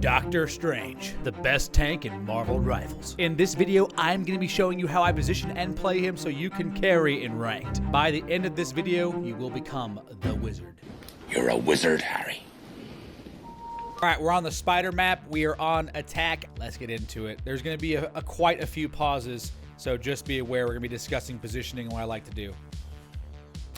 Doctor Strange, the best tank in Marvel Rivals. In this video, I'm going to be showing you how I position and play him so you can carry in ranked. By the end of this video, you will become the wizard. You're a wizard, Harry. Alright, we're on the spider map. We are on attack. Let's get into it. There's going to be quite a few pauses, so just be aware we're going to be discussing positioning and what I like to do.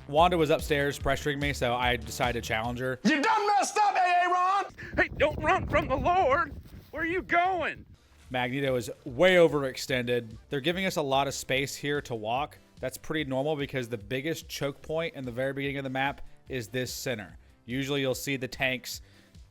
Wanda was upstairs pressuring me, so I decided to challenge her. You done messed up, Aaron! Hey, don't run from the Lord! Where are you going? Magneto is way overextended. They're giving us a lot of space here to walk. That's pretty normal because the biggest choke point in the very beginning of the map is this center. Usually you'll see the tanks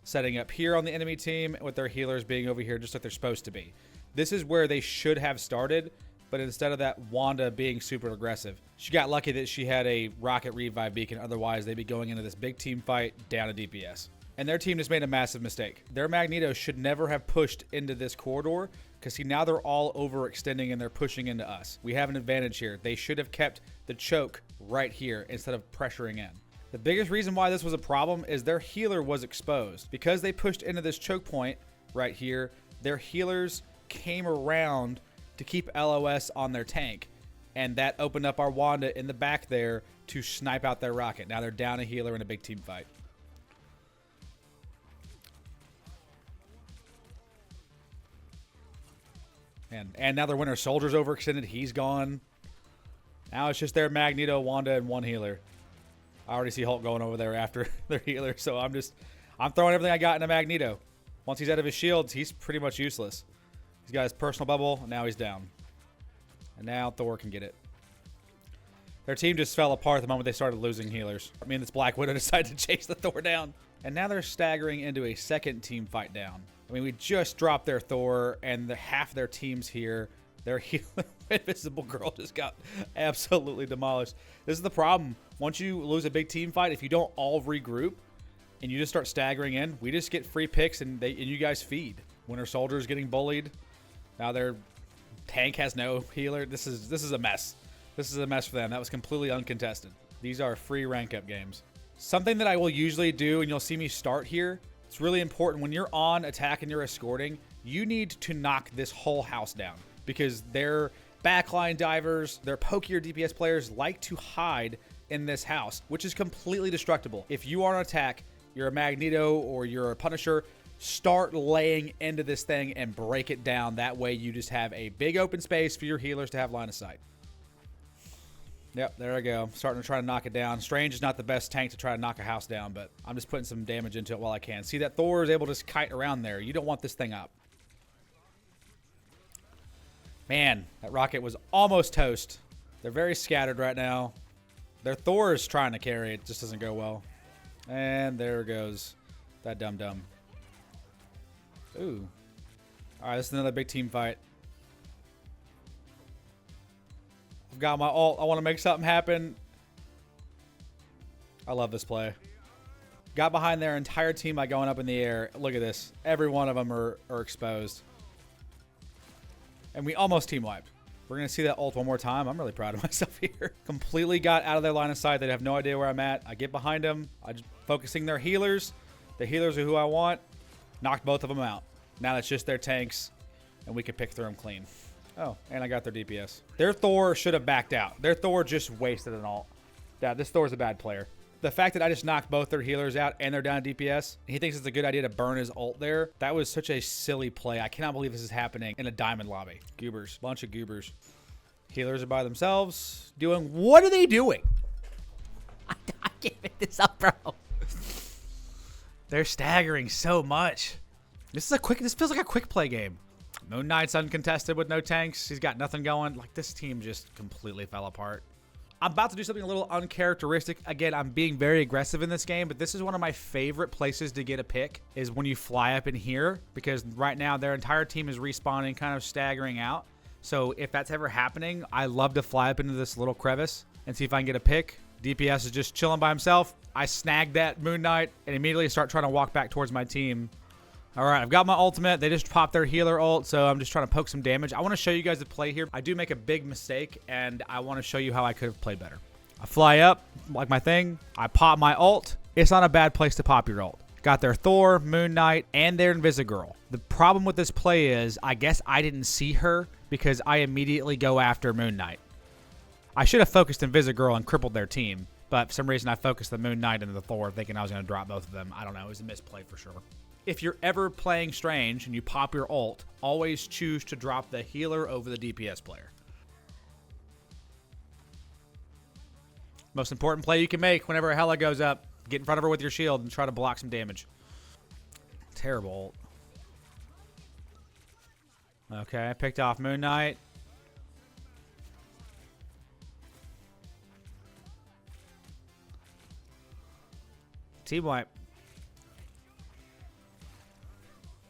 setting up here on the enemy team with their healers being over here just like they're supposed to be. This is where they should have started, but instead of that, Wanda being super aggressive. She got lucky that she had a rocket revive beacon, otherwise they'd be going into this big team fight down a DPS. And their team just made a massive mistake. Their Magneto should never have pushed into this corridor because see, now they're all overextending and they're pushing into us. We have an advantage here. They should have kept the choke right here instead of pressuring in. The biggest reason why this was a problem is their healer was exposed. Because they pushed into this choke point right here, their healers came around to keep LOS on their tank. And that opened up our Wanda in the back there to snipe out their rocket. Now they're down a healer in a big team fight. And now their Winter Soldier's overextended. He's gone. Now it's just their Magneto, Wanda, and one healer. I already see Hulk going over there after their healer, so I'm throwing everything I got into Magneto. Once he's out of his shields, he's pretty much useless. He's got his personal bubble, and now he's down. And now Thor can get it. Their team just fell apart the moment they started losing healers. I mean, this Black Widow decided to chase the Thor down. And now they're staggering into a second team fight down. I mean, we just dropped their Thor, and half their team's here. Their Invisible Girl just got absolutely demolished. This is the problem. Once you lose a big team fight, if you don't all regroup and you just start staggering in, we just get free picks and you guys feed. Winter Soldier's getting bullied. Now their tank has no healer. This is a mess. This is a mess for them. That was completely uncontested. These are free rank up games. Something that I will usually do, and you'll see me start here, it's really important when you're on attack and you're escorting, you need to knock this whole house down because their backline divers, their pokier DPS players like to hide in this house, which is completely destructible. If you are on attack, you're a Magneto or you're a Punisher, start laying into this thing and break it down. That way you just have a big open space for your healers to have line of sight. Yep, there I go. Starting to try to knock it down. Strange is not the best tank to try to knock a house down, but I'm just putting some damage into it while I can. See that Thor is able to kite around there. You don't want this thing up. Man, that rocket was almost toast. They're very scattered right now. Their Thor is trying to carry it. Just doesn't go well. And there goes that dum-dum. Ooh. All right, this is another big team fight. I've got my ult. I want to make something happen. I love this play. Got behind their entire team by going up in the air. Look at this. Every one of them are exposed. And we almost team wiped. We're going to see that ult one more time. I'm really proud of myself here. Completely got out of their line of sight. They have no idea where I'm at. I get behind them. I'm just focusing their healers. The healers are who I want. Knocked both of them out. Now it's just their tanks. And we can pick through them clean. Oh, and I got their DPS. Their Thor should have backed out. Their Thor just wasted an ult. Yeah, this Thor's a bad player. The fact that I just knocked both their healers out and they're down DPS, and he thinks it's a good idea to burn his ult there. That was such a silly play. I cannot believe this is happening in a diamond lobby. Goobers. Bunch of goobers. Healers are by themselves. What are they doing? I can't make this up, bro. They're staggering so much. This feels like a quick play game. Moon Knight's uncontested with no tanks. He's got nothing going. Like, this team just completely fell apart. I'm about to do something a little uncharacteristic. Again, I'm being very aggressive in this game, but this is one of my favorite places to get a pick is when you fly up in here because right now their entire team is respawning, kind of staggering out. So if that's ever happening, I love to fly up into this little crevice and see if I can get a pick. DPS is just chilling by himself. I snag that Moon Knight and immediately start trying to walk back towards my team. All right, I've got my ultimate. They just popped their healer ult, so I'm just trying to poke some damage. I want to show you guys the play here. I do make a big mistake, and I want to show you how I could have played better. I fly up like my thing. I pop my ult. It's not a bad place to pop your ult. Got their Thor, Moon Knight, and their Invisigirl. The problem with this play is, I guess I didn't see her because I immediately go after Moon Knight. I should have focused Invisigirl and crippled their team, but for some reason I focused the Moon Knight and the Thor thinking I was going to drop both of them. I don't know. It was a misplay for sure. If you're ever playing Strange and you pop your ult, always choose to drop the healer over the DPS player. Most important play you can make whenever a Hela goes up. Get in front of her with your shield and try to block some damage. Terrible ult. Okay, I picked off Moon Knight. Team wipe.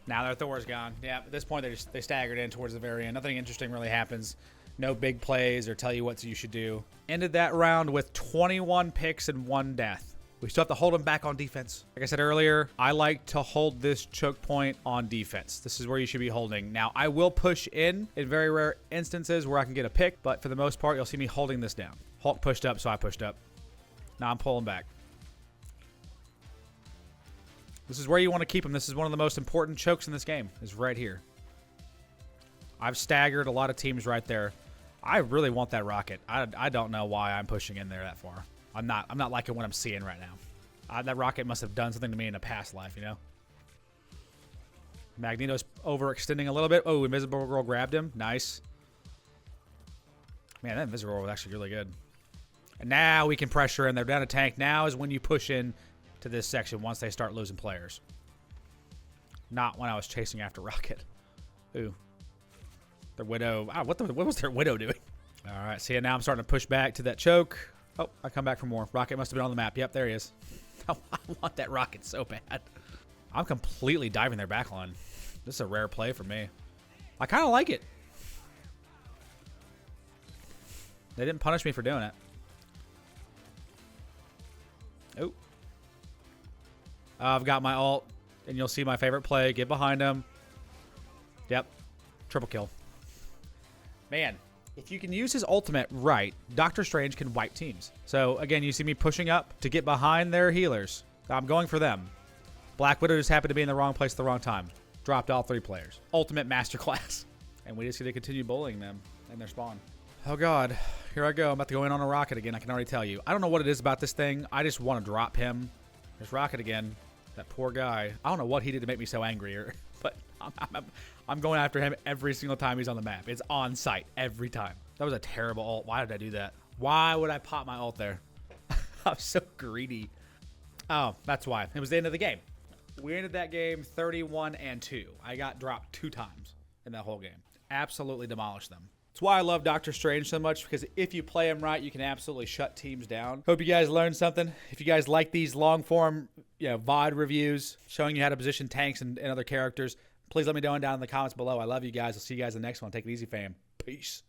Now their Thor's gone. Yeah, at this point they staggered in towards the very end. Nothing interesting really happens. No big plays or tell you what you should do. Ended that round with 21 picks and 1 death. We still have to hold them back on defense. Like I said earlier, I like to hold this choke point on defense. This is where you should be holding. Now, I will push in very rare instances where I can get a pick, but for the most part, you'll see me holding this down. Hulk pushed up, so I pushed up. Now I'm pulling back. This is where you want to keep them. This is one of the most important chokes in this game, is right here. I've staggered a lot of teams right there. I really want that rocket. I don't know why I'm pushing in there that far. I'm not liking what I'm seeing right now. That rocket must have done something to me in a past life, you know? Magneto's overextending a little bit. Oh, Invisible Girl grabbed him. Nice. Man, that Invisible Girl was actually really good. And now we can pressure in. They're down a tank. Now is when you push in to this section once they start losing players. Not when I was chasing after Rocket. Ooh. Their Widow. What was their Widow doing? All right, see, now I'm starting to push back to that choke. Oh, I come back for more. Rocket must have been on the map. Yep, there he is. I want that rocket so bad. I'm completely diving their backline. This is a rare play for me. I kind of like it. They didn't punish me for doing it. Oh. I've got my ult, and you'll see my favorite play. Get behind him. Yep. Triple kill. Man. If you can use his ultimate right, Doctor Strange can wipe teams. So, again, you see me pushing up to get behind their healers. I'm going for them. Black Widow just happened to be in the wrong place at the wrong time. Dropped all 3 players. Ultimate masterclass. And we just get to continue bullying them and their spawn. Oh, God. Here I go. I'm about to go in on a rocket again. I can already tell you. I don't know what it is about this thing. I just want to drop him. There's Rocket again. That poor guy. I don't know what he did to make me so angry, but I'm going after him every single time he's on the map. It's on sight every time. That was a terrible ult. Why did I do that? Why would I pop my ult there? I'm so greedy. Oh, that's why. It was the end of the game. We ended that game 31-2. I got dropped 2 times in that whole game. Absolutely demolished them. That's why I love Doctor Strange so much, because if you play him right, you can absolutely shut teams down. Hope you guys learned something. If you guys like these long-form VOD reviews showing you how to position tanks and other characters, please let me know down in the comments below. I love you guys. I'll see you guys in the next one. Take it easy, fam. Peace.